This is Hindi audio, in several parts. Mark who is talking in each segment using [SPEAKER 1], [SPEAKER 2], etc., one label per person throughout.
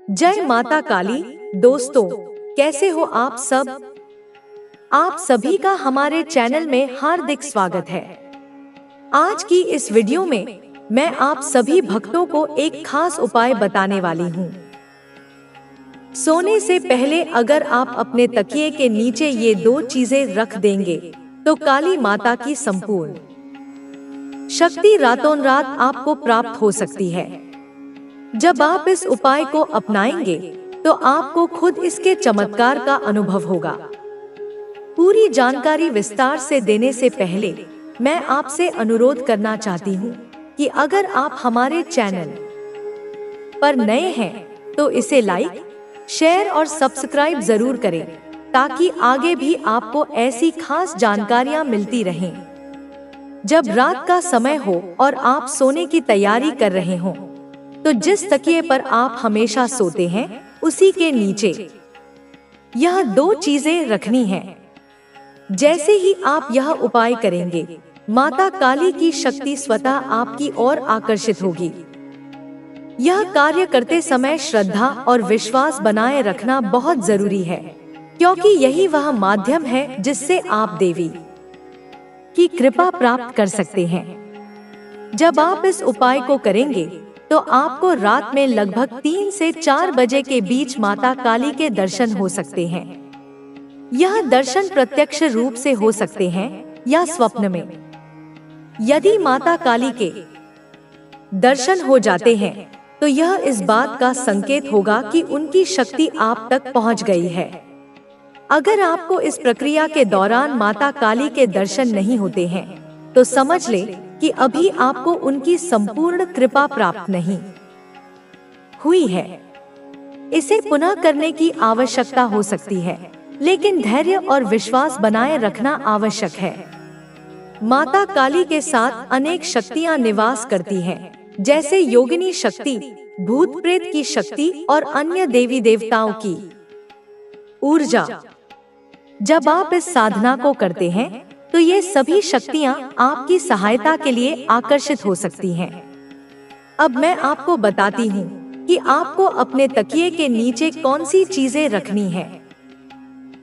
[SPEAKER 1] जय माता काली। दोस्तों, कैसे हो आप सब? आप सभी का हमारे चैनल में हार्दिक स्वागत है। आज की इस वीडियो में मैं आप सभी भक्तों को एक खास उपाय बताने वाली हूँ। सोने से पहले अगर आप अपने तकिए के नीचे ये दो चीजें रख देंगे तो काली माता की संपूर्ण शक्ति रातों रात आपको प्राप्त हो सकती है। जब आप इस उपाय को अपनाएंगे तो आपको खुद इसके चमत्कार का अनुभव होगा। पूरी जानकारी विस्तार से देने से पहले मैं आपसे अनुरोध करना चाहती हूँ कि अगर आप हमारे चैनल पर नए हैं तो इसे लाइक, शेयर और सब्सक्राइब जरूर करें ताकि आगे भी आपको ऐसी खास जानकारियाँ मिलती रहें। जब रात का समय हो और आप सोने की तैयारी कर रहे हों तो जिस तकिए पर आप हमेशा सोते हैं उसी के नीचे यह दो चीजें रखनी हैं। जैसे ही आप यह उपाय करेंगे, माता काली की शक्ति स्वतः आपकी ओर आकर्षित होगी। यह कार्य करते समय श्रद्धा और विश्वास बनाए रखना बहुत जरूरी है, क्योंकि यही वह माध्यम है जिससे आप देवी की कृपा प्राप्त कर सकते हैं। जब आप इस उपाय को करेंगे तो आपको रात में लगभग 3 से 4 बजे के बीच माता काली के दर्शन हो सकते हैं। यह दर्शन प्रत्यक्ष रूप से हो सकते हैं या स्वप्न में। यदि माता काली के दर्शन हो जाते हैं तो यह इस बात का संकेत होगा कि उनकी शक्ति आप तक पहुंच गई है। अगर आपको इस प्रक्रिया के दौरान माता काली के दर्शन नहीं होते हैं तो समझ ले कि अभी आपको उनकी संपूर्ण कृपा प्राप्त नहीं हुई है। इसे पुनः करने की आवश्यकता हो सकती है, लेकिन धैर्य और विश्वास बनाए रखना आवश्यक है। माता काली के साथ अनेक शक्तियां निवास करती हैं, जैसे योगिनी शक्ति, भूत प्रेत की शक्ति और अन्य देवी देवताओं की ऊर्जा। जब आप इस साधना को करते हैं तो ये सभी शक्तियाँ आपकी सहायता के लिए आकर्षित हो सकती हैं। अब मैं आपको बताती हूँ कि आपको अपने तकिए के नीचे कौन सी चीजें रखनी है।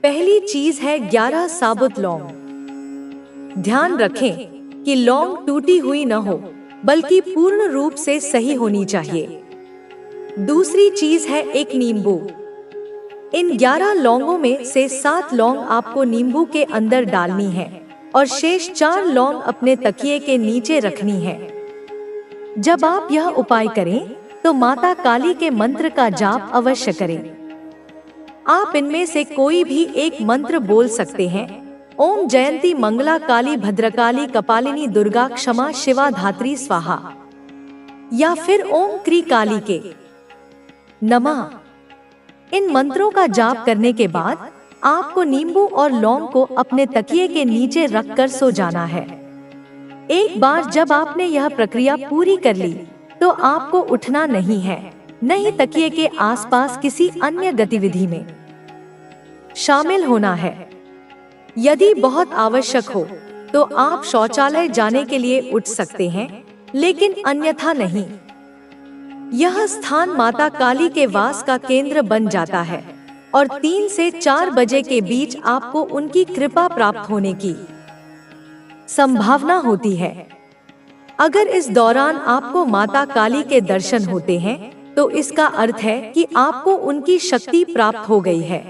[SPEAKER 1] पहली चीज है 11 साबुत लौंग। ध्यान रखें कि लौंग टूटी हुई न हो, बल्कि पूर्ण रूप से सही होनी चाहिए। दूसरी चीज है एक नींबू। इन 11 लौंगों में से 7 लौंग आपको नींबू के अंदर डालनी है और शेष 4 लौंग अपने तकिए के नीचे रखनी है। जब आप यह उपाय करें तो माता काली के मंत्र का जाप अवश्य करें। आप इनमें से कोई भी एक मंत्र बोल सकते हैं। ओम जयंती मंगला काली भद्रकाली कपालिनी दुर्गा क्षमा शिवा धात्री स्वाहा, या फिर ओम क्री काली के नमः। इन मंत्रों का जाप करने के बाद आपको नींबू और लौंग को अपने तकिए के नीचे रखकर सो जाना है। एक बार जब आपने यह प्रक्रिया पूरी कर ली तो आपको उठना नहीं है, न ही तकिए के आसपास किसी अन्य गतिविधि में शामिल होना है। यदि बहुत आवश्यक हो तो आप शौचालय जाने के लिए उठ सकते हैं, लेकिन अन्यथा नहीं। यह स्थान माता काली के वास का केंद्र बन जाता है और 3 से 4 बजे के बीच आपको उनकी कृपा प्राप्त होने की संभावना होती है। अगर इस दौरान आपको माता काली के दर्शन होते हैं तो इसका अर्थ है कि आपको उनकी शक्ति प्राप्त हो गई है।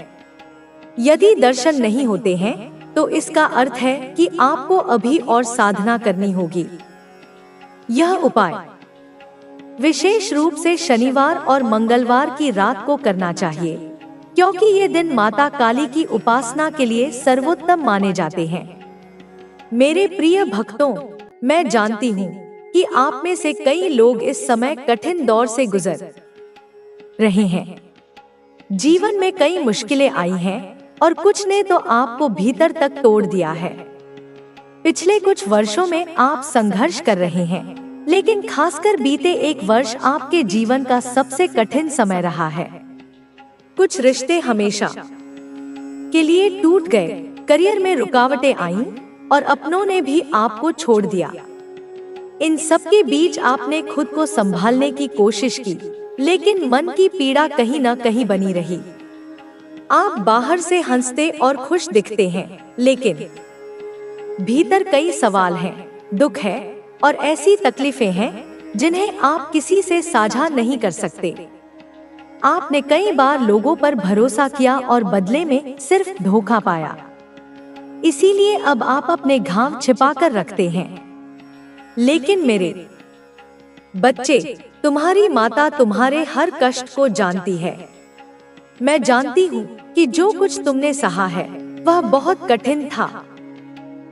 [SPEAKER 1] यदि दर्शन नहीं होते हैं तो इसका अर्थ है कि आपको अभी और साधना करनी होगी। यह उपाय विशेष रूप से शनिवार और मंगलवार की रात को करना चाहिए, क्योंकि ये दिन माता काली की उपासना के लिए सर्वोत्तम माने जाते हैं। मेरे प्रिय भक्तों, मैं जानती हूँ कि आप में से कई लोग इस समय कठिन दौर से गुजर रहे हैं। जीवन में कई मुश्किलें आई हैं और कुछ ने तो आपको भीतर तक तोड़ दिया है। पिछले कुछ वर्षों में आप संघर्ष कर रहे हैं, लेकिन खासकर बीते 1 वर्ष आपके जीवन का सबसे कठिन समय रहा है। कुछ रिश्ते हमेशा के लिए टूट गए, करियर में रुकावटें आईं और अपनों ने भी आपको छोड़ दिया। इन सब के बीच आपने खुद को संभालने की कोशिश की, लेकिन मन की पीड़ा कहीं न कहीं बनी रही। आप बाहर से हंसते और खुश दिखते हैं, लेकिन भीतर कई सवाल हैं, दुख है और ऐसी तकलीफें हैं जिन्हें आप किसी से साझा नहीं कर सकते। आपने कई बार लोगों पर भरोसा किया और बदले में सिर्फ धोखा पाया। इसीलिए अब आप अपने घाव छिपाकर रखते हैं। लेकिन मेरे बच्चे, तुम्हारी माता तुम्हारे हर कष्ट को जानती है। मैं जानती हूँ कि जो कुछ तुमने सहा है वह बहुत कठिन था,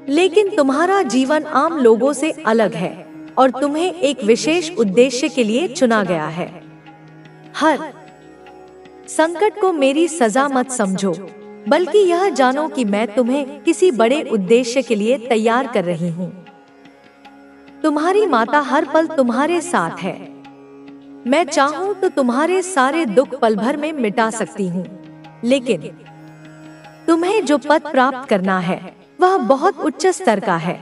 [SPEAKER 1] लेकिन तुम्हारा जीवन आम लोगों से अलग है और तुम्हें एक विशेष उद्देश्य के लिए चुना गया है। हर संकट को मेरी सजा मत समझो, बल्कि यह जानो कि मैं तुम्हें किसी बड़े उद्देश्य के लिए तैयार कर रही हूँ। तुम्हारी माता हर पल तुम्हारे साथ है। मैं चाहूँ तो तुम्हारे सारे दुख पल भर में मिटा सकती हूँ, लेकिन तुम्हें जो पद प्राप्त करना है वह बहुत उच्च स्तर का है।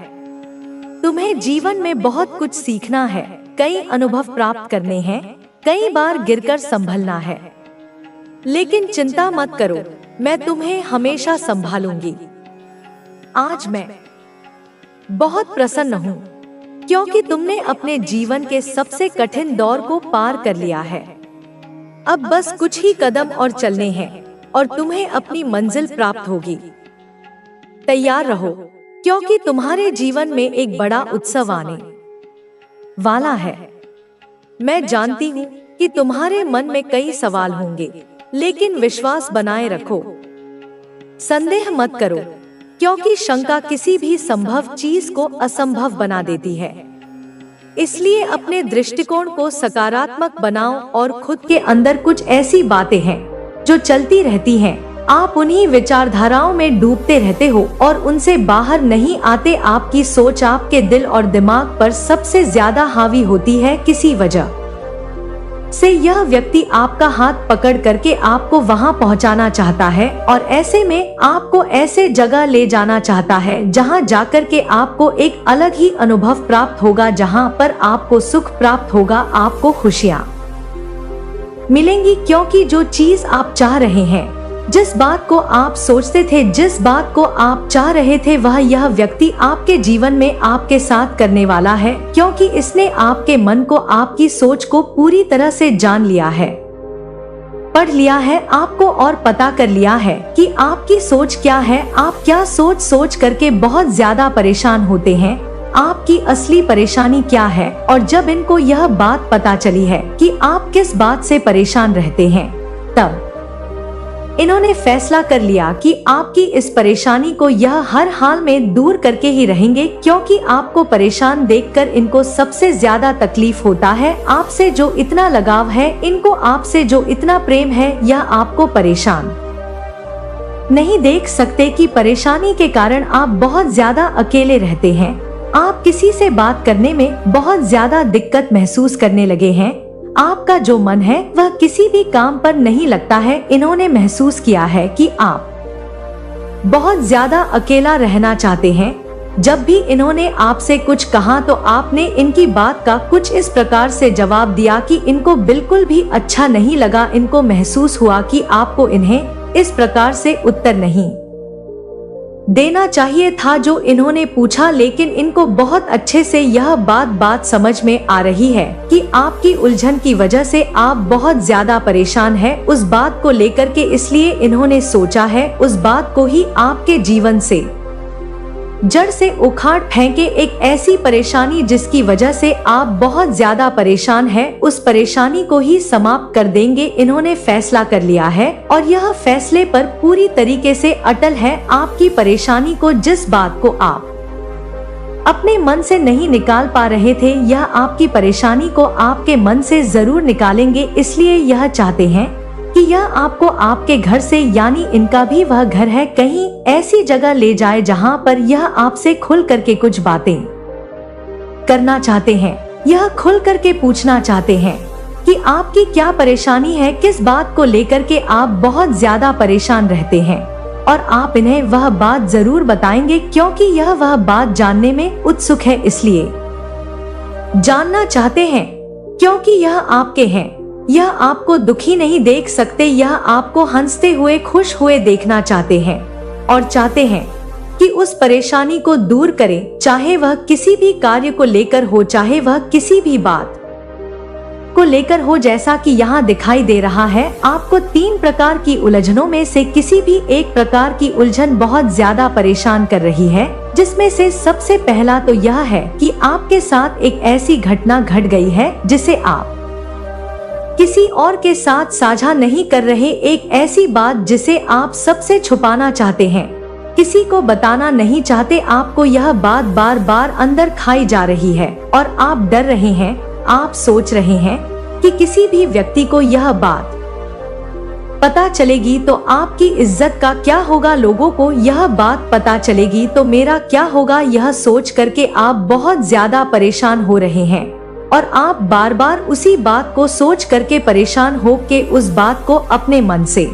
[SPEAKER 1] तुम्हें जीवन में बहुत कुछ सीखना है, कई अनुभव प्राप्त करने हैं, कई बार गिरकर संभलना है। लेकिन चिंता मत करो, मैं तुम्हें हमेशा संभालूंगी। आज मैं बहुत प्रसन्न हूँ क्योंकि तुमने अपने जीवन के सबसे कठिन दौर को पार कर लिया है। अब बस कुछ ही कदम और चलने हैं और तुम्हें अपनी मंजिल प्राप्त होगी। तैयार रहो, क्योंकि तुम्हारे जीवन में एक बड़ा उत्सव आने वाला है। मैं जानती हूँ कि तुम्हारे मन में कई सवाल होंगे, लेकिन विश्वास बनाए रखो। संदेह मत करो, क्योंकि शंका किसी भी संभव चीज को असंभव बना देती है। इसलिए अपने दृष्टिकोण को सकारात्मक बनाओ और खुद के अंदर कुछ ऐसी बातें हैं जो चलती रहती हैं। आप उन्हीं विचारधाराओं में डूबते रहते हो और उनसे बाहर नहीं आते। आपकी सोच आपके दिल और दिमाग पर सबसे ज्यादा हावी होती है। किसी वजह से यह व्यक्ति आपका हाथ पकड़ करके आपको वहां पहुंचाना चाहता है और ऐसे में आपको ऐसे जगह ले जाना चाहता है जहां जाकर के आपको एक अलग ही अनुभव प्राप्त होगा, जहां पर आपको सुख प्राप्त होगा, आपको खुशियां मिलेंगी। क्योंकि जो चीज आप चाह रहे हैं, जिस बात को आप सोचते थे, जिस बात को आप चाह रहे थे, वह यह व्यक्ति आपके जीवन में आपके साथ करने वाला है, क्योंकि इसने आपके मन को, आपकी सोच को पूरी तरह से जान लिया है, पढ़ लिया है आपको और पता कर लिया है कि आपकी सोच क्या है। आप क्या सोच करके बहुत ज्यादा परेशान होते हैं, आपकी असली परेशानी क्या है। और जब इनको यह बात पता चली है कि आप किस बात से परेशान रहते हैं, तब इन्होंने फैसला कर लिया कि आपकी इस परेशानी को यह हर हाल में दूर करके ही रहेंगे, क्योंकि आपको परेशान देखकर इनको सबसे ज्यादा तकलीफ होता है। आपसे जो इतना लगाव है, इनको आपसे जो इतना प्रेम है, यह आपको परेशान नहीं देख सकते कि परेशानी के कारण आप बहुत ज्यादा अकेले रहते हैं। आप किसी से बात करने में बहुत ज्यादा दिक्कत महसूस करने लगे हैं। आपका जो मन है वह किसी भी काम पर नहीं लगता है। इन्होंने महसूस किया है कि आप बहुत ज्यादा अकेला रहना चाहते हैं। जब भी इन्होंने आपसे कुछ कहा तो आपने इनकी बात का कुछ इस प्रकार से जवाब दिया कि इनको बिल्कुल भी अच्छा नहीं लगा। इनको महसूस हुआ कि आपको इन्हें इस प्रकार से उत्तर नहीं देना चाहिए था जो इन्होंने पूछा, लेकिन इनको बहुत अच्छे से यह बात समझ में आ रही है कि आपकी उलझन की वजह से आप बहुत ज्यादा परेशान हैं उस बात को लेकर के। इसलिए इन्होंने सोचा है उस बात को ही आपके जीवन से जड़ से उखाड़ फेंके। एक ऐसी परेशानी जिसकी वजह से आप बहुत ज्यादा परेशान हैं, उस परेशानी को ही समाप्त कर देंगे। इन्होंने फैसला कर लिया है और यह फैसले पर पूरी तरीके से अटल है। आपकी परेशानी को, जिस बात को आप अपने मन से नहीं निकाल पा रहे थे, यह आपकी परेशानी को आपके मन से जरूर निकालेंगे। इसलिए यह चाहते हैं कि यह आपको आपके घर से, यानी इनका भी वह घर है, कहीं ऐसी जगह ले जाए जहां पर यह आपसे खुल करके कुछ बातें करना चाहते हैं। यह खुल करके पूछना चाहते हैं कि आपकी क्या परेशानी है, किस बात को लेकर के आप बहुत ज्यादा परेशान रहते हैं। और आप इन्हें वह बात जरूर बताएंगे, क्योंकि यह वह बात जानने में उत्सुक है। इसलिए जानना चाहते हैं क्योंकि यह आपके हैं। यह आपको दुखी नहीं देख सकते, यह आपको हंसते हुए खुश हुए देखना चाहते हैं और चाहते हैं कि उस परेशानी को दूर करें, चाहे वह किसी भी कार्य को लेकर हो, चाहे वह किसी भी बात को लेकर हो। जैसा कि यहाँ दिखाई दे रहा है, आपको 3 प्रकार की उलझनों में से किसी भी एक प्रकार की उलझन बहुत ज्यादा परेशान कर रही है, जिसमें से सबसे पहला तो यह है कि आपके साथ एक ऐसी घटना घट गई है जिसे आप किसी और के साथ साझा नहीं कर रहे, एक ऐसी बात जिसे आप सबसे छुपाना चाहते हैं, किसी को बताना नहीं चाहते। आपको यह बात बार बार अंदर खाई जा रही है और आप डर रहे हैं, आप सोच रहे हैं कि किसी भी व्यक्ति को यह बात पता चलेगी तो आपकी इज्जत का क्या होगा, लोगों को यह बात पता चलेगी तो मेरा क्या होगा, यह सोच करके आप बहुत ज्यादा परेशान हो रहे हैं और आप बार बार उसी बात को सोच करके परेशान हो के उस बात को अपने मन से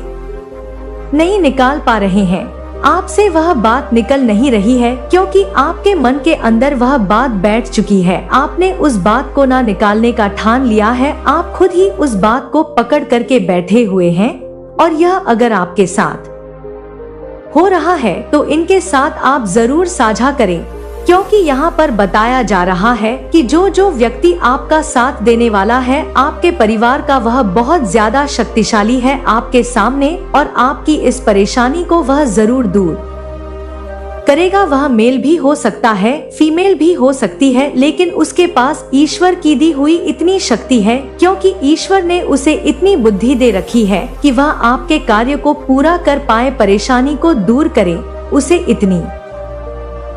[SPEAKER 1] नहीं निकाल पा रहे हैं। आपसे वह बात निकल नहीं रही है क्योंकि आपके मन के अंदर वह बात बैठ चुकी है। आपने उस बात को ना निकालने का ठान लिया है, आप खुद ही उस बात को पकड़ करके बैठे हुए हैं और यह अगर आपके साथ हो रहा है तो इनके साथ आप जरूर साझा करें, क्योंकि यहाँ पर बताया जा रहा है कि जो व्यक्ति आपका साथ देने वाला है आपके परिवार का, वह बहुत ज्यादा शक्तिशाली है आपके सामने और आपकी इस परेशानी को वह जरूर दूर करेगा। वह मेल भी हो सकता है, फीमेल भी हो सकती है, लेकिन उसके पास ईश्वर की दी हुई इतनी शक्ति है, क्योंकि ईश्वर ने उसे इतनी बुद्धि दे रखी है कि वह आपके कार्य को पूरा कर पाए, परेशानी को दूर करे। उसे इतनी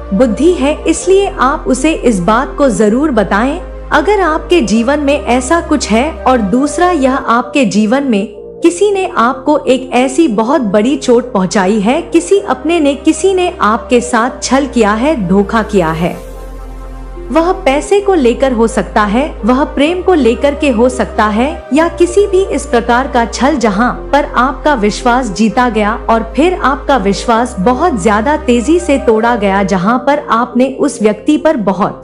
[SPEAKER 1] बुद्धि है, इसलिए आप उसे इस बात को जरूर बताएं अगर आपके जीवन में ऐसा कुछ है। और दूसरा, यह आपके जीवन में किसी ने आपको एक ऐसी बहुत बड़ी चोट पहुंचाई है, किसी ने आपके साथ छल किया है, धोखा किया है। वह पैसे को लेकर हो सकता है, वह प्रेम को लेकर के हो सकता है, या किसी भी इस प्रकार का छल जहां पर आपका विश्वास जीता गया और फिर आपका विश्वास बहुत ज्यादा तेजी से तोड़ा गया, जहां पर आपने उस व्यक्ति पर बहुत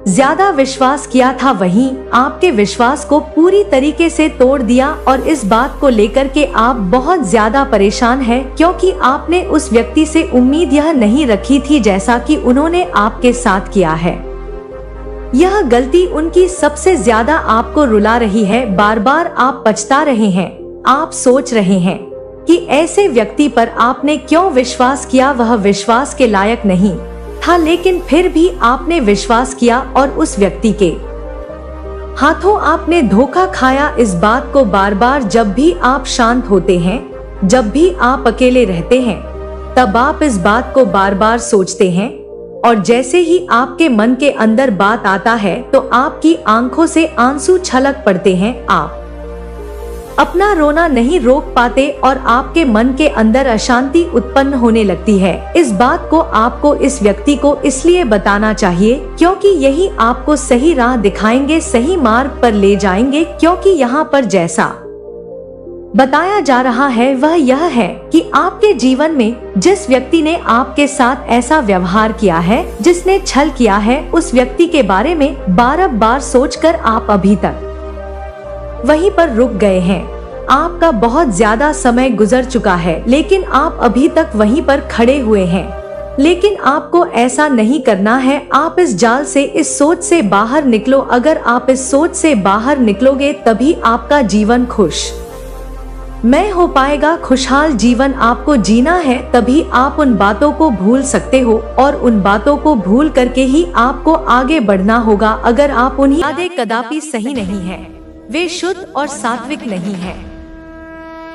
[SPEAKER 1] ज्यादा विश्वास किया था, वहीं आपके विश्वास को पूरी तरीके से तोड़ दिया। और इस बात को लेकर के आप बहुत ज्यादा परेशान हैं, क्योंकि आपने उस व्यक्ति से उम्मीद यह नहीं रखी थी जैसा कि उन्होंने आपके साथ किया है। यह गलती उनकी सबसे ज्यादा आपको रुला रही है, बार बार आप पछता रहे हैं, आप सोच रहे हैं कि ऐसे व्यक्ति पर आपने क्यों विश्वास किया, वह विश्वास के लायक नहीं था, लेकिन फिर भी आपने विश्वास किया और उस व्यक्ति के हाथों आपने धोखा खाया। इस बात को बार बार जब भी आप शांत होते हैं, जब भी आप अकेले रहते हैं, तब आप इस बात को बार बार सोचते हैं और जैसे ही आपके मन के अंदर बात आता है तो आपकी आंखों से आंसू छलक पड़ते हैं, आप अपना रोना नहीं रोक पाते और आपके मन के अंदर अशांति उत्पन्न होने लगती है। इस बात को आपको इस व्यक्ति को इसलिए बताना चाहिए क्योंकि यही आपको सही राह दिखाएंगे, सही मार्ग पर ले जाएंगे, क्योंकि यहाँ पर जैसा बताया जा रहा है वह यह है कि आपके जीवन में जिस व्यक्ति ने आपके साथ ऐसा व्यवहार किया है, जिसने छल किया है, उस व्यक्ति के बारे में बार बार सोचकर आप अभी तक वहीं पर रुक गए हैं। आपका बहुत ज्यादा समय गुजर चुका है, लेकिन आप अभी तक वहीं पर खड़े हुए हैं। लेकिन आपको ऐसा नहीं करना है, आप इस जाल से, इस सोच से बाहर निकलो। अगर आप इस सोच से बाहर निकलोगे तभी आपका जीवन खुश मैं हो पाएगा, खुशहाल जीवन आपको जीना है, तभी आप उन बातों को भूल सकते हो और उन बातों को भूल करके ही आपको आगे बढ़ना होगा। अगर आप उन्हीं आदे कदापि सही नहीं है, वे शुद्ध और सात्विक नहीं है,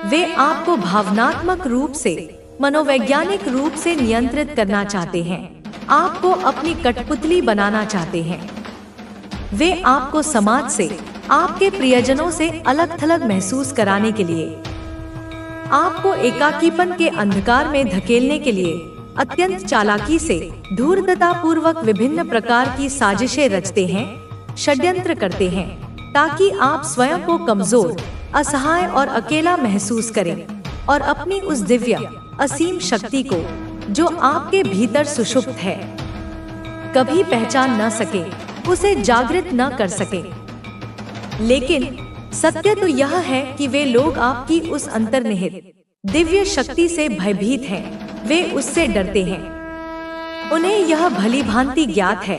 [SPEAKER 1] वे आपको भावनात्मक रूप से, मनोवैज्ञानिक रूप से नियंत्रित करना चाहते हैं, आपको अपनी कठपुतली बनाना चाहते हैं। वे आपको समाज से, आपके प्रियजनों से अलग थलग महसूस कराने के लिए, आपको एकाकीपन के अंधकार में धकेलने के लिए अत्यंत चालाकी से, धूर्तता पूर्वक विभिन्न प्रकार की साजिशें रचते हैं, षड्यंत्र करते हैं, ताकि आप स्वयं को कमजोर, असहाय और अकेला महसूस करें और अपनी उस दिव्य असीम शक्ति को जो आपके भीतर सुषुप्त है कभी पहचान न सके, उसे जागृत न कर सके। लेकिन सत्य तो यह है कि वे लोग आपकी उस अंतर्निहित दिव्य शक्ति से भयभीत हैं, वे उससे डरते हैं। उन्हें यह भली भांति ज्ञात है,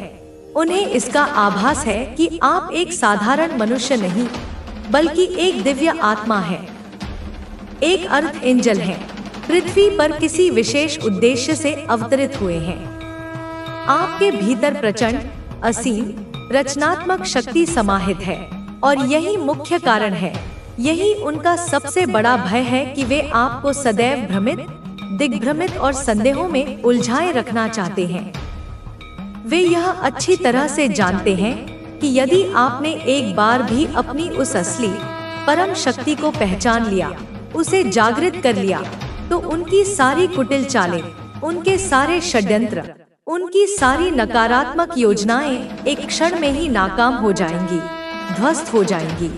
[SPEAKER 1] उन्हें इसका आभास है कि आप एक साधारण मनुष्य नहीं बल्कि एक दिव्य आत्मा है, एक अर्थ एंजल है, पृथ्वी पर किसी विशेष उद्देश्य से अवतरित हुए हैं। आपके भीतर प्रचंड, असीम, रचनात्मक शक्ति समाहित है और यही मुख्य कारण है, यही उनका सबसे बड़ा भय है कि वे आपको सदैव भ्रमित, दिग्भ्रमित और संदेहों में उलझाए रखना चाहते हैं। वे यह अच्छी तरह से जानते हैं कि यदि आपने एक बार भी अपनी उस असली परम शक्ति को पहचान लिया, उसे जागृत कर लिया, तो उनकी सारी कुटिल चालें, उनके सारे षड्यंत्र, उनकी सारी नकारात्मक योजनाएं एक क्षण में ही नाकाम हो जाएंगी, ध्वस्त हो जाएंगी।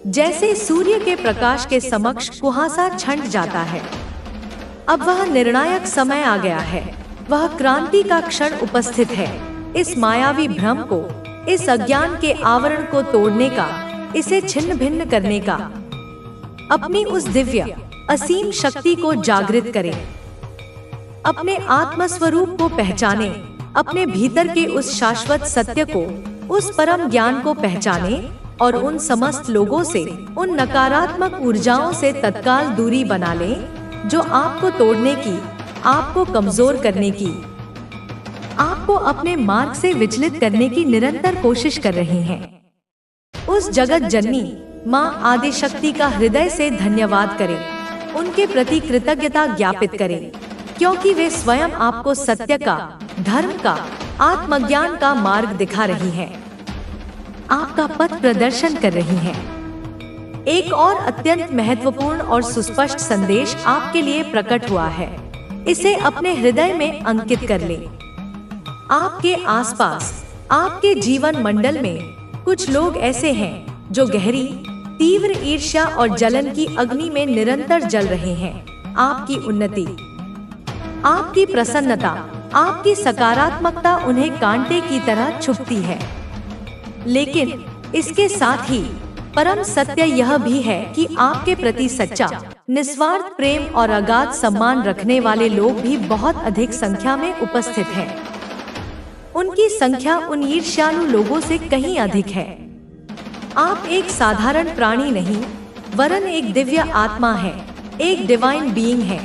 [SPEAKER 1] जैसे सूर्य के प्रकाश के समक्ष कुहासा छंट जाता है। अब वह निर्णायक समय आ गया है, वह क्रांति का क्षण उपस्थित है। इस मायावी भ्रम को, इस अज्ञान के आवरण को तोड़ने का, इसे छिन्न भिन्न करने का। अपनी उस दिव्य असीम शक्ति को जागृत करें, अपने आत्मस्वरूप को पहचानें, अपने भीतर के उस शाश्वत सत्य को, उस परम ज्ञान को पहचानें और उन समस्त लोगों से, उन नकारात्मक ऊर्जाओं से तत्काल दूरी बना लें जो आपको तोड़ने की, आपको कमजोर करने की, आपको अपने मार्ग से विचलित करने की निरंतर कोशिश कर रही हैं। उस जगत जननी माँ आदिशक्ति का हृदय से धन्यवाद करें, उनके प्रति कृतज्ञता ज्ञापित करें, क्योंकि वे स्वयं आपको सत्य का, धर्म का, आत्मज्ञान का मार्ग दिखा रही हैं, आपका पथ प्रदर्शन कर रही हैं। एक और अत्यंत महत्वपूर्ण और सुस्पष्ट संदेश आपके लिए प्रकट हुआ है, इसे अपने हृदय में अंकित कर लें। आपके आसपास, आपके जीवन मंडल में कुछ लोग ऐसे हैं जो गहरी, तीव्र ईर्ष्या और जलन की अग्नि में निरंतर जल रहे हैं। आपकी उन्नति, आपकी प्रसन्नता, आपकी सकारात्मकता उन्हें कांटे की तरह छुपती है। लेकिन इसके साथ ही परम सत्य यह भी है कि आपके प्रति सच्चा, निस्वार्थ प्रेम और अगाध सम्मान रखने वाले लोग भी बहुत अधिक संख्या में उपस्थित हैं। उनकी संख्या उन ईर्ष्यालु लोगों से कहीं अधिक है। आप एक साधारण प्राणी नहीं, वरन एक दिव्य आत्मा है, एक डिवाइन बीइंग है।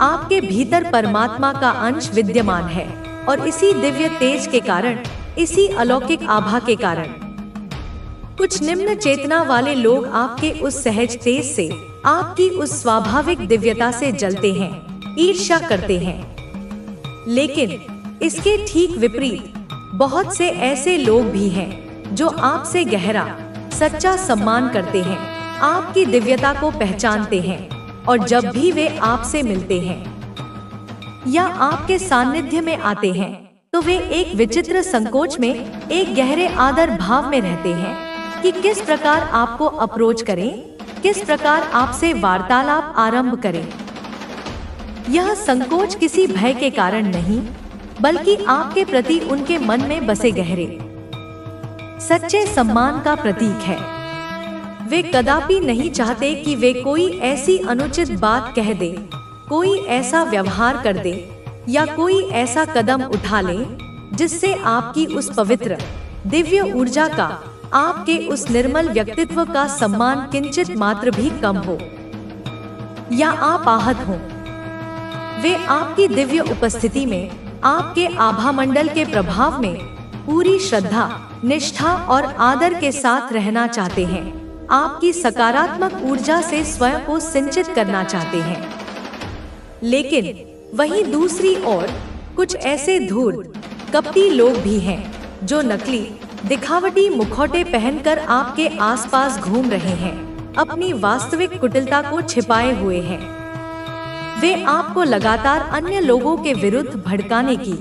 [SPEAKER 1] आपके भीतर परमात्मा का अंश विद्यमान है और इसी दिव्य तेज के कारण, इसी अलौकिक आभा के कारण कुछ निम्न चेतना वाले लोग आपके उस सहज तेज से, आपकी उस स्वाभाविक दिव्यता से जलते हैं, ईर्ष्या करते हैं। लेकिन इसके ठीक विपरीत बहुत से ऐसे लोग भी हैं जो आपसे गहरा, सच्चा सम्मान करते हैं, आपकी दिव्यता को पहचानते हैं और जब भी वे आपसे मिलते हैं या आपके सानिध्य में आते हैं तो वे एक विचित्र संकोच में, एक गहरे आदर भाव में रहते हैं कि किस प्रकार आपको अप्रोच करें, किस प्रकार आपसे वार्तालाप आरंभ करें। यह संकोच किसी भय के कारण नहीं, बल्कि आपके प्रति उनके मन में बसे गहरे, सच्चे सम्मान का प्रतीक है। वे कदापि नहीं चाहते कि वे कोई ऐसी अनुचित बात कह दे, कोई ऐसा व्यवहार कर दे या कोई ऐसा कदम उठा ले जिससे आपकी उस पवित्र, दिव्य ऊर्जा का, आपके उस निर्मल व्यक्तित्व का सम्मान किंचित मात्र भी कम हो या आप आहत हों। वे आपकी दिव्य उपस्थिति में, आपके आभा मंडल के प्रभाव में पूरी श्रद्धा, निष्ठा और आदर के साथ रहना चाहते हैं, आपकी सकारात्मक ऊर्जा से स्वयं को सिंचित करना चाहते हैं। लेकिन वहीं दूसरी ओर कुछ ऐसे धूर्त, कपटी लोग भी हैं जो नकली, दिखावटी मुखौटे पहनकर आपके आसपास घूम रहे हैं, अपनी वास्तविक कुटिलता को छिपाए हुए हैं। वे आपको लगातार अन्य लोगों के विरुद्ध भड़काने की,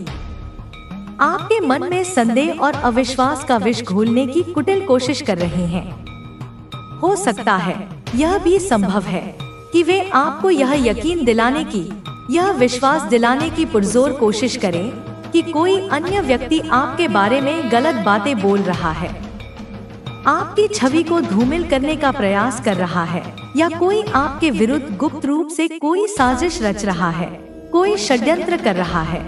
[SPEAKER 1] आपके मन में संदेह और अविश्वास का विष घोलने की कुटिल कोशिश कर रहे हैं। हो सकता है यह भी संभव है कि वे आपको यह यकीन दिलाने की, यह विश्वास दिलाने की पुरजोर कोशिश करें कि कोई अन्य व्यक्ति आपके बारे में गलत बातें बोल रहा है। आपकी छवि को धूमिल करने का प्रयास कर रहा है, या कोई आपके विरुद्ध गुप्त रूप से कोई साजिश रच रहा है, कोई षड्यंत्र कर रहा है।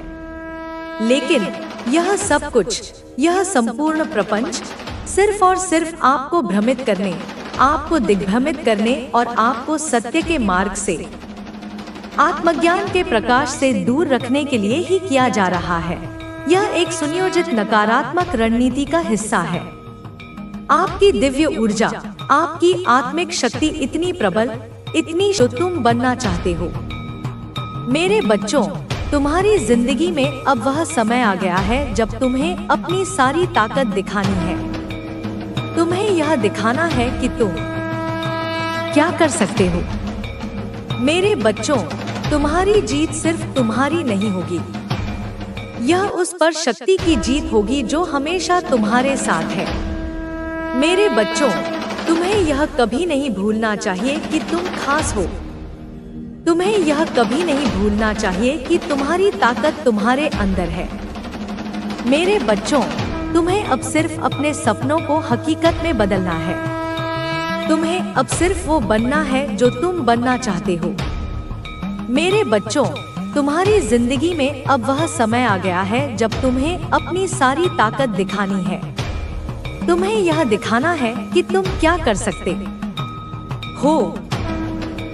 [SPEAKER 1] लेकिन यह सब कुछ, यह संपूर्ण प्रपंच सिर्फ और सिर्फ आपको भ्रमित करने, आपको दिग्भ्रमित करने और आपको सत्य के मार्ग से, आत्मज्ञान के प्रकाश से दूर रखने के लिए ही किया जा रहा है। यह एक सुनियोजित नकारात्मक रणनीति का हिस्सा है। आपकी दिव्य ऊर्जा, आपकी आत्मिक शक्ति इतनी प्रबल, इतनी जो तुम बनना चाहते हो। मेरे बच्चों, तुम्हारी जिंदगी में अब वह समय आ गया है जब तुम्हें अपनी सारी ताकत दिखानी है। तुम्हें यह दिखाना है कि तुम क्या कर सकते हो। मेरे बच्चों, तुम्हारी जीत सिर्फ तुम्हारी नहीं होगी, यह उस पर शक्ति की जीत होगी जो हमेशा तुम्हारे साथ है। मेरे बच्चों, तुम्हें यह कभी नहीं भूलना चाहिए कि तुम खास हो। तुम्हें यह कभी नहीं भूलना चाहिए कि तुम्हारी ताकत तुम्हारे अंदर है। मेरे बच्चों, तुम्हें अब सिर्फ अपने सपनों को हकीकत में बदलना है। तुम्हें अब सिर्फ वो बनना है जो तुम बनना चाहते हो। मेरे बच्चों, तुम्हारी जिंदगी में अब वह समय आ गया है जब तुम्हें अपनी सारी ताकत दिखानी है। तुम्हें यह दिखाना है कि तुम क्या कर सकते हो।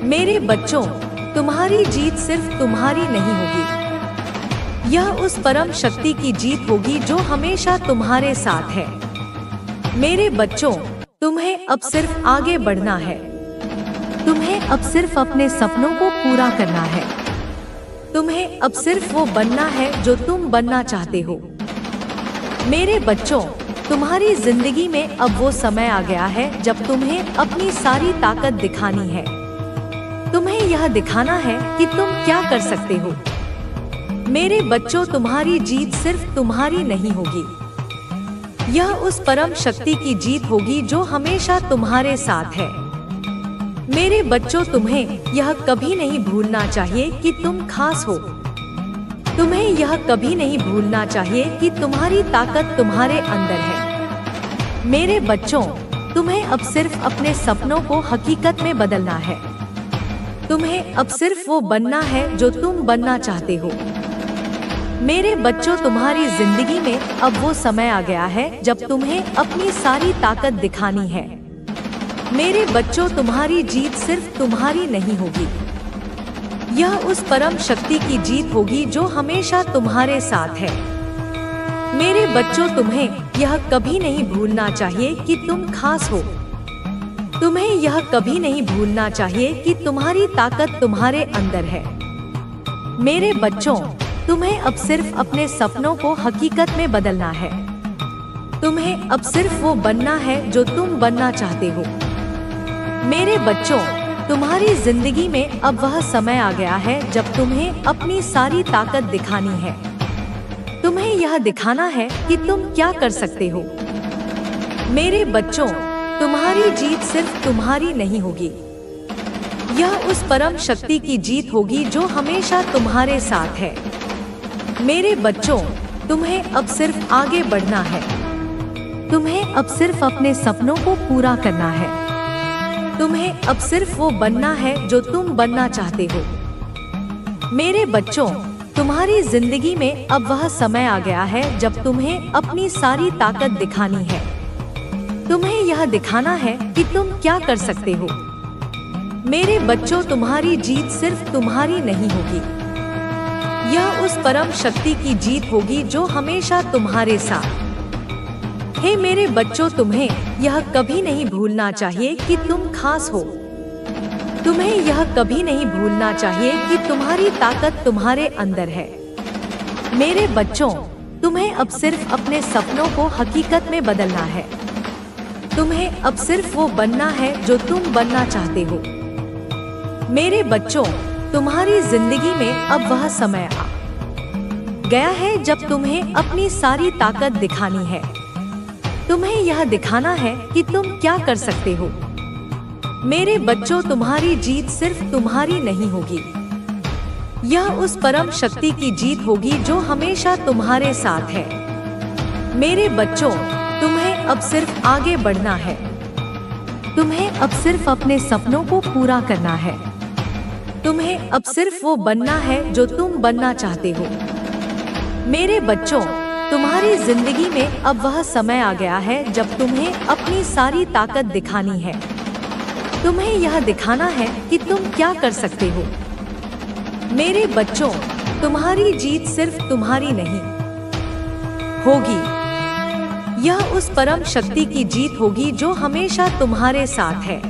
[SPEAKER 1] मेरे बच्चों, तुम्हारी जीत सिर्फ तुम्हारी नहीं होगी, यह उस परम शक्ति की जीत होगी जो हमेशा तुम्हारे साथ है। मेरे बच्चों, तुम्हें अब सिर्फ आगे बढ़ना है। तुम्हें अब सिर्फ अपने सपनों को पूरा करना है। तुम्हें अब सिर्फ वो बनना है जो तुम बनना चाहते हो। मेरे बच्चों, तुम्हारी जिंदगी में अब वो समय आ गया है जब तुम्हें अपनी सारी ताकत दिखानी है। तुम्हें यह दिखाना है कि तुम क्या कर सकते हो। मेरे बच्चों, तुम्हारी जीत सिर्फ तुम्हारी नहीं होगी, यह उस परम शक्ति की जीत होगी जो हमेशा तुम्हारे साथ है। मेरे बच्चों, तुम्हें यह कभी नहीं भूलना चाहिए कि तुम खास हो। तुम्हें यह कभी नहीं भूलना चाहिए कि तुम्हारी ताकत तुम्हारे अंदर है। मेरे बच्चों, तुम्हें अब सिर्फ अपने सपनों को हकीकत में बदलना है। तुम्हें अब सिर्फ वो बनना है जो तुम बनना चाहते हो। मेरे बच्चों, तुम्हारी जिंदगी में अब वो समय आ गया है जब तुम्हें अपनी सारी ताकत दिखानी है। मेरे बच्चों, तुम्हारी जीत सिर्फ तुम्हारी नहीं होगी, यह उस परम शक्ति की जीत होगी जो हमेशा तुम्हारे साथ है। मेरे बच्चों, तुम्हें यह कभी नहीं भूलना चाहिए कि तुम खास हो। तुम्हें यह कभी नहीं भूलना चाहिए कि तुम्हारी ताकत तुम्हारे अंदर है। मेरे बच्चों, तुम्हें अब सिर्फ अपने सपनों को हकीकत में बदलना है। तुम्हें अब सिर्फ वो बनना है जो तुम बनना चाहते हो। मेरे बच्चों, तुम्हारी जिंदगी में अब वह समय आ गया है जब तुम्हें अपनी सारी ताकत दिखानी है। तुम्हें यह दिखाना है कि तुम क्या कर सकते हो। मेरे बच्चों, तुम्हारी जीत सिर्फ तुम्हारी नहीं होगी, यह उस परम शक्ति की जीत होगी जो हमेशा तुम्हारे साथ है। मेरे बच्चों, तुम्हें अब सिर्फ आगे बढ़ना है। तुम्हें अब सिर्फ अपने सपनों को पूरा करना है। तुम्हें अब सिर्फ वो बनना है जो तुम बनना चाहते हो। मेरे बच्चों, तुम्हारी जिंदगी में अब वह समय आ गया है जब तुम्हें अपनी सारी ताकत दिखानी है। तुम्हें यह दिखाना है कि तुम क्या कर सकते हो। मेरे बच्चों, तुम्हारी जीत सिर्फ तुम्हारी नहीं होगी, यह उस परम शक्ति की जीत होगी जो हमेशा तुम्हारे साथ। हे मेरे बच्चों, तुम्हें यह कभी नहीं भूलना चाहिए कि तुम खास हो। तुम्हें यह कभी नहीं भूलना चाहिए कि तुम्हारी ताकत तुम्हारे अंदर है। मेरे बच्चों, तुम्हें अब सिर्फ अपने सपनों को हकीकत में बदलना है। तुम्हें अब सिर्फ वो बनना है जो तुम बनना चाहते हो। मेरे बच्चों, तुम्हारी जिंदगी में अब वह समय आ गया है जब तुम्हें अपनी सारी ताकत दिखानी है। तुम्हें यह दिखाना है कि तुम क्या कर सकते हो। मेरे बच्चों, तुम्हारी जीत सिर्फ तुम्हारी नहीं होगी, यह उस परम शक्ति की जीत होगी जो हमेशा तुम्हारे साथ है। मेरे बच्चों, तुम्हें अब सिर्फ आगे बढ़ना है। तुम्हें अब सिर्फ अपने सपनों को पूरा करना है। तुम्हें अब सिर्फ वो बनना है जो तुम बनना चाहते हो। मेरे बच्चों, तुम्हारी जिंदगी में अब वह समय आ गया है जब तुम्हें अपनी सारी ताकत दिखानी है। तुम्हें यह दिखाना है कि तुम क्या कर सकते हो। मेरे बच्चों, तुम्हारी जीत सिर्फ तुम्हारी नहीं होगी, यह उस परम शक्ति की जीत होगी जो हमेशा तुम्हारे साथ है।